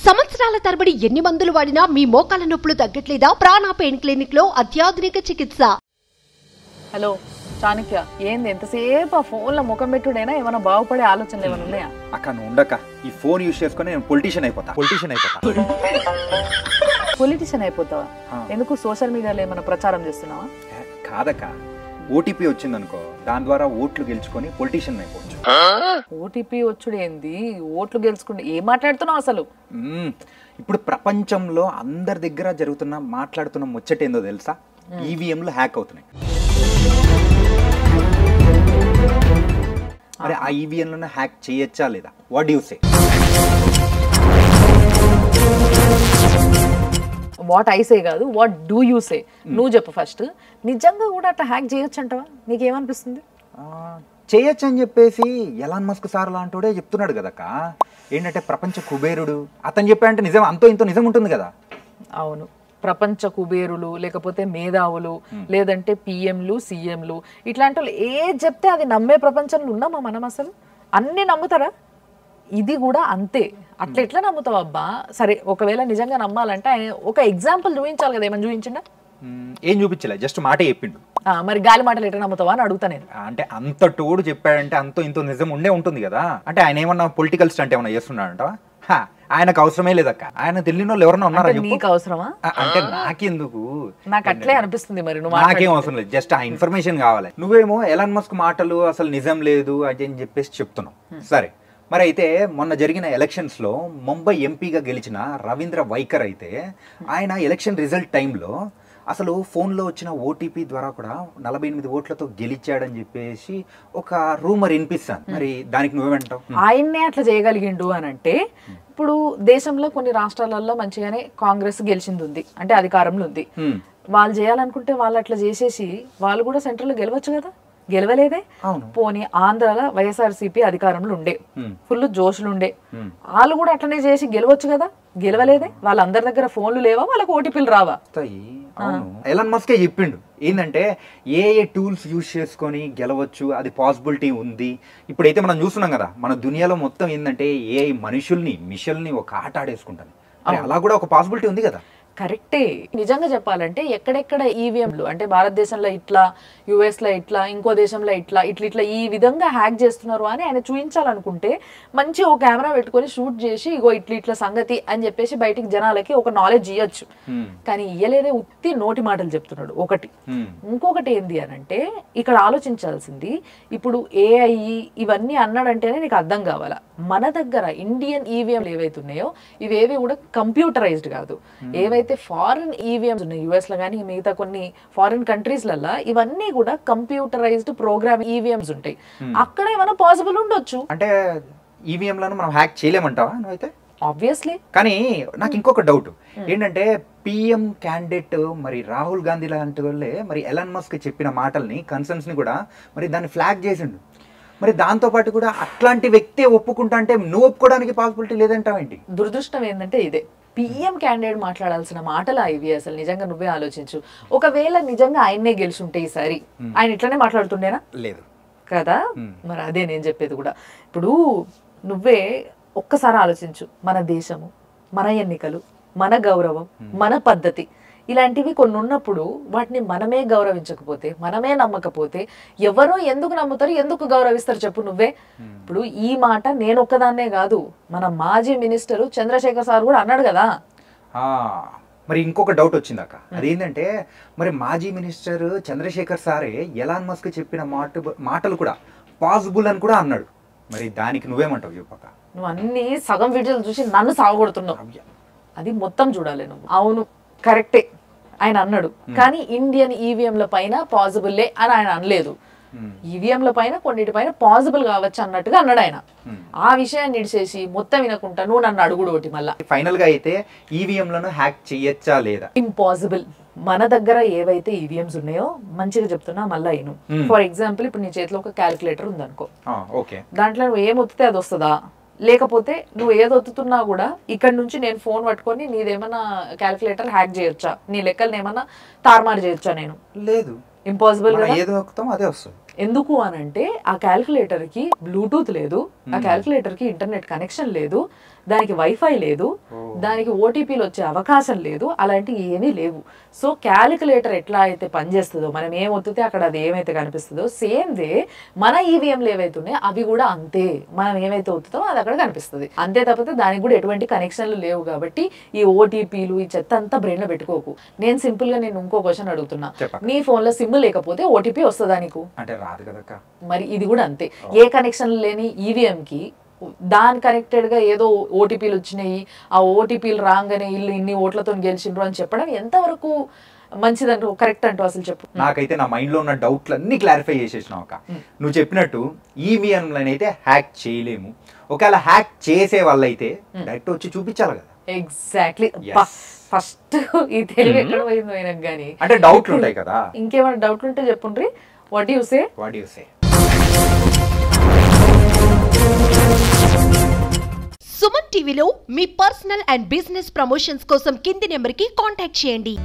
సంవత్సరాల తరబడి ఎన్ని మందులు వాడినా మీ మోకాల నొప్పులు తగ్గట్లేదా? ప్రాణ పెయిన్ క్లినిక్ లో అత్యాధునిక చికిత్స. హలో చాణక్య, ఏంది ఎంతసేపు ఆ ఫోన్ లో ముఖం పెట్టుడైనా ఏమైనా బాగుపడే ఆలోచనలు ఏమైనా ఉన్నాయా? అక్క నువ్వు ఉండక ఈ ఫోన్ యూజ్ చేసుకుని నేను పొలిటీషియన్ అయిపోతా. పొలిటీషియన్ అయిపోతావా? ఎందుకు సోషల్ మీడియాలో ఏమైనా ప్రచారం చేస్తున్నావా? కాదక్క, ఓటీపీ వచ్చిందనుకో, దాని ద్వారా ఓట్లు గెలుచుకొని పొలిటీషియన్ అయిపోవచ్చు. ఓటీపీ వచ్చుడు ఏంది? ఓట్లు గెలుచుకుంటే ఏం మాట్లాడుతున్నావు అసలు? ఇప్పుడు ప్రపంచంలో అందరి దగ్గర మాట్లాడుతున్న ముచ్చటేందో తెలుసా? ఈవీఎంలు హ్యాక్ అవుతున్నాయి. మరి ఆ ఈవీఎంలను హ్యాక్ చేయొచ్చా లేదా? What you say? What I say కాదు, వాట్ డూ యూ సే? నువ్వు చెప్పు ఫస్ట్. నిజంగా కూడా అట్లా హ్యాక్ చేయొచ్చు అంటవా? నీకేమనిపిస్తుంది? చేయొచ్చు అని చెప్పేసి ఎలాన్ మస్క్ సార్ లాంటోడే చెప్తున్నాడు కదక్క. ఏంటంటే ప్రపంచ కుబేరుడు అతను చెప్పాడంటే నిజం, అంతో ఇంతో నిజం ఉంటుంది కదా. అవును, ప్రపంచ కుబేరులు లేకపోతే మేధావులు లేదంటే పిఎంలు సీఎంలు ఇట్లాంటి వాళ్ళు ఏది చెప్తే అది నమ్మే ప్రపంచంలో ఉన్నామా మనం? అసలు అన్ని నమ్ముతారా? ఇది కూడా అంతే. అట్లా ఎట్లా నమ్ముతావు అబ్బా? సరే, ఒకవేళ నిజంగా నమ్మాలంటే ఆయన ఒక ఎగ్జాంపుల్ చూపించాలి కదా. ఏమని చూపించిండా? ఏం చూపించలే, జస్ట్ మాటే చెప్పిండు. మరి గాలి మాటలు ఎట్లా నమ్ముతావా అని అడుగుతా నేను. అంటే అంత టోడు చెప్పాడంటే అంతో ఇంతో నిజం ఉండే ఉంటుంది కదా. అంటే ఆయన ఏమన్నా పొలిటికల్ స్టంట్ ఏమన్నా చేస్తున్నాడంట? ఆయనకు అవసరమే లేదక్క. ఆయన తెలియని వాళ్ళు ఎవరన్నా ఉన్నారా? నీకు అవసరమా? అంటే నాకెందుకు? నాకు అట్లే అనిపిస్తుంది. మరి నాకేం అవసరం లేదు, జస్ట్ ఆ ఇన్ఫర్మేషన్ కావాలి. నువ్వేమో ఎలాన్ మస్క్ మాటలు అసలు నిజం లేదు అని చెప్పేసి చెప్తున్నావు. సరే, మరి అయితే మొన్న జరిగిన ఎలక్షన్స్ లో ముంబై ఎంపీగా గెలిచిన రవీంద్ర వైకర్ అయితే ఆయన ఎలక్షన్ రిజల్ట్ టైంలో అసలు ఫోన్లో వచ్చిన ఓటీపీ ద్వారా కూడా 48 ఓట్లతో గెలిచాడని చెప్పేసి ఒక రూమర్ వినిపిస్తాను. మరి దానికి నువ్వేమంటావు? ఆయన్నే అట్లా చేయగలిగిండు అని అంటే, ఇప్పుడు దేశంలో కొన్ని రాష్ట్రాలలో మంచిగానే కాంగ్రెస్ గెలిచింది ఉంది, అంటే అధికారంలో ఉంది. వాళ్ళు చేయాలనుకుంటే వాళ్ళు అట్లా చేసేసి వాళ్ళు కూడా సెంట్రల్ గెలవచ్చు కదా. గెలవలేదే. పోనీ ఆంధ్రాలో వైఎస్ఆర్సీపీ అధికారంలో ఉండే, ఫుల్ జోష్లు ఉండే, వాళ్ళు కూడా అట్లనే చేసి గెలవచ్చు కదా. గెలవలేదే. వాళ్ళందరి దగ్గర ఫోన్లు లేవా? వాళ్ళకి ఓటీపీలు రావా? ఎలాన్ మస్కే చెప్పిండు ఏంటంటే ఏ టూల్స్ యూజ్ చేసుకొని గెలవచ్చు, అది పాసిబిలిటీ ఉంది. ఇప్పుడైతే మనం చూస్తున్నాం కదా, మన దునియాలో మొత్తం ఏంటంటే ఏ మనుషుల్ని మిషల్ని ఒక ఆట ఆడేసుకుంటాను. అలా కూడా ఒక పాసిబిలిటీ ఉంది కదా. కరెక్టే. నిజంగా చెప్పాలంటే ఎక్కడెక్కడ ఈవీఎంలు అంటే భారతదేశంలో ఇట్లా, యుఎస్ లో ఇట్లా, ఇంకో దేశంలో ఇట్లా ఇట్లా ఇట్లా ఈ విధంగా హ్యాక్ చేస్తున్నారు అని ఆయన చూపించాలనుకుంటే మంచి ఒక కెమెరా పెట్టుకొని షూట్ చేసి ఇగో ఇట్లా ఇట్లా సంగతి అని చెప్పేసి బయటికి జనాలకి ఒక నాలెడ్జ్ ఇవ్వచ్చు. కానీ ఇయ్యలేదే, ఉత్తి నోటి మాటలు చెప్తున్నాడు ఒకటి. ఇంకొకటి ఏంది అని అంటే, ఇక్కడ ఆలోచించాల్సింది ఇప్పుడు ఏఐ ఇవన్నీ అన్నాడంటేనే నీకు అర్థం కావాలా. మన దగ్గర ఇండియన్ ఈవీఎంలు ఏవైతే ఉన్నాయో ఇవేవి కూడా కంప్యూటరైజ్డ్ కాదు. ఏవైతే ఫారిన్ ఈవీఎంస్ ఉన్నాయి యుఎస్ లో కానీ మిగతా కొన్ని ఫారిన్ కంట్రీస్లలో, ఇవన్నీ కూడా కంప్యూటరైజ్డ్ ప్రోగ్రామ్ ఈవీఎంస్ ఉంటాయి. అక్కడ ఏమైనా పాసిబుల్ ఉండొచ్చు. అంటే ఈవీఎంలను మనం హ్యాక్ చేయలేమంటావా నువ్వైతే? ఆబ్వియస్లీ. కానీ నాకు ఇంకొక డౌట్ ఏంటంటే, పిఎం క్యాండిడేట్ మరి రాహుల్ గాంధీ లాంటి వాళ్ళే మరి ఎలాన్ మస్క్ చెప్పిన మాటల్ని, కన్సర్న్స్ ని కూడా మరి దాన్ని ఫ్లాగ్ చేసిండు. మరి దాంతో పాటు కూడా అట్లాంటి వ్యక్తే ఒప్పుకుంటా అంటే నువ్వు ఒప్పుకోవడానికి పాసిబిలిటీ లేదంటావేంటి? దురదృష్టం ఏంటంటే ఇదే, పిఎం క్యాండిడేట్ మాట్లాడాల్సిన మాటలు ఇవి. అసలు నిజంగా నువ్వే ఆలోచించు. ఒకవేళ నిజంగా ఆయన్నే గెలుచుంటే ఈసారి ఆయన ఇట్లనే మాట్లాడుతుండేనా? లేదు కదా. మరి అదే నేను చెప్పేది కూడా. ఇప్పుడు నువ్వే ఒక్కసారి ఆలోచించు. మన దేశము, మన ఎన్నికలు, మన గౌరవం, మన పద్ధతి ఇలాంటివి కొన్ని ఉన్నప్పుడు వాటిని మనమే గౌరవించకపోతే, మనమే నమ్మకపోతే ఎవరో ఎందుకు నమ్ముతారు, ఎందుకు గౌరవిస్తారు చెప్పు నువ్వే. ఇప్పుడు ఈ మాట నేను ఒక్కదాన్నే కాదు, మన మాజీ మినిస్టర్ చంద్రశేఖర్ సార్ కూడా అన్నాడు కదా. మరి ఇంకొక డౌట్ వచ్చిందాక, అదేంటంటే మరి మాజీ మినిస్టర్ చంద్రశేఖర్ సారే ఎలాన్ మస్క్ చెప్పిన మాటలు కూడా పాసిబుల్ అని కూడా అన్నాడు. మరి దానికి నువ్వేమంటావు చెప్పక? నువ్వు అన్ని సగం వీడియోలు చూసి నన్ను సాగొడుతున్నావు. అది మొత్తం చూడాలి నువ్వు. అవును, కరెక్టే ఆయన అన్నాడు, కానీ ఇండియన్ ఈవీఎంల పైన పాసిబుల్లే అని ఆయన అనలేదు. ఈవీఎంల పైన కొన్నిటి పైన పాసిబుల్ కావచ్చు అన్నట్టుగా అన్నాడు ఆయన. ఆ విషయాన్ని ఇడిచేసి మొత్తం వినకుండా నువ్వు నన్ను అడుగుడు ఒకటి. మళ్ళీ ఫైనల్ గా అయితే ఈవీఎంలను హ్యాక్ చేయొచ్చా లేదా? ఇంపాసిబుల్. మన దగ్గర ఏవైతే ఈవీఎంస్ ఉన్నాయో మంచిగా చెప్తున్నా మళ్ళీ అయిను. ఫర్ ఎగ్జాంపుల్ ఇప్పుడు నీ చేతిలో ఒక క్యాలిక్యులేటర్ ఉందనుకో, దాంట్లో నువ్వు ఏం ఒత్తితే అది వస్తుందా? లేకపోతే నువ్వు ఏది ఒత్తుతున్నా కూడా ఇక్కడ నుంచి నేను ఫోన్ పట్టుకొని నీదేమన్నా క్యాలిక్యులేటర్ హ్యాక్ చేయొచ్చా? నీ లెక్కలు ఏమన్నా తారుమారు చేయొచ్చా? నేను లేదు. ఇంపాసిబుల్. ఏదో అదే వస్తుంది. ఎందుకు అనంటే ఆ క్యాల్కులేటర్ కి బ్లూటూత్ లేదు, ఆ క్యాల్కులేటర్ కి ఇంటర్నెట్ కనెక్షన్ లేదు, దానికి వైఫై లేదు, దానికి ఓటీపీలు వచ్చే అవకాశం లేదు, అలాంటివి ఏమీ లేవు. సో క్యాలిక్యులేటర్ ఎట్లా అయితే పనిచేస్తుందో, మనం ఏం ఒత్తితే అక్కడ అది ఏమైతే కనిపిస్తుందో, సేమ్ వే మన ఈవీఎంలు ఏవైతే ఉన్నాయో అవి కూడా అంతే. మనం ఏమైతే ఒత్తుతామో అది అక్కడ కనిపిస్తుంది అంతే, తప్పితే దానికి కూడా ఎటువంటి కనెక్షన్లు లేవు. కాబట్టి ఈ ఓటీపీలు ఈ చెత్త అంతా బ్రెయిన్ లో పెట్టుకోకు. నేను సింపుల్ గా నేను ఇంకో క్వశ్చన్ అడుగుతున్నా, నీ ఫోన్ లో సిమ్ లేకపోతే ఓటీపీ వస్తుందా నీకు? అంటే రాదు కదా. మరి ఇది కూడా అంతే. ఏ కనెక్షన్ లేని ఈవీఎం కి దాని కనెక్టెడ్ గా ఏదో ఓటీపీలు వచ్చినాయి, ఆ ఓటీపీలు రాగానే ఇల్లు ఇన్ని ఓట్లతో గెలిచిండ్రు అని చెప్పడం ఎంతవరకు మంచిదంటూ, కరెక్ట్ అంటూ అసలు చెప్పు. నాకైతే నా మైండ్ లో ఉన్న డౌట్లు అన్ని క్లారిఫై చేసేసినావు అక్క. నువ్వు చెప్పినట్టు ఈవీఎంలను అయితే హ్యాక్ చేయలేము. ఒకవేళ హ్యాక్ చేసే వాళ్ళైతే డైరెక్ట్ వచ్చి చూపించాలి కదా. ఎగ్జాక్ట్లీ. ఫస్ట్ ఈ తెలివి ఎక్కడ పోయిందో అయినా కానీ అంటే డౌట్లు ఉంటాయి కదా. ఇంకేమైనా డౌట్లు ఉంటే చెప్పుండ్రి. What you say? సుమన్ టీవీలో మీ పర్సనల్ అండ్ బిజినెస్ ప్రమోషన్స్ కోసం కింది నెంబర్కి కాంటాక్ట్ చేయండి.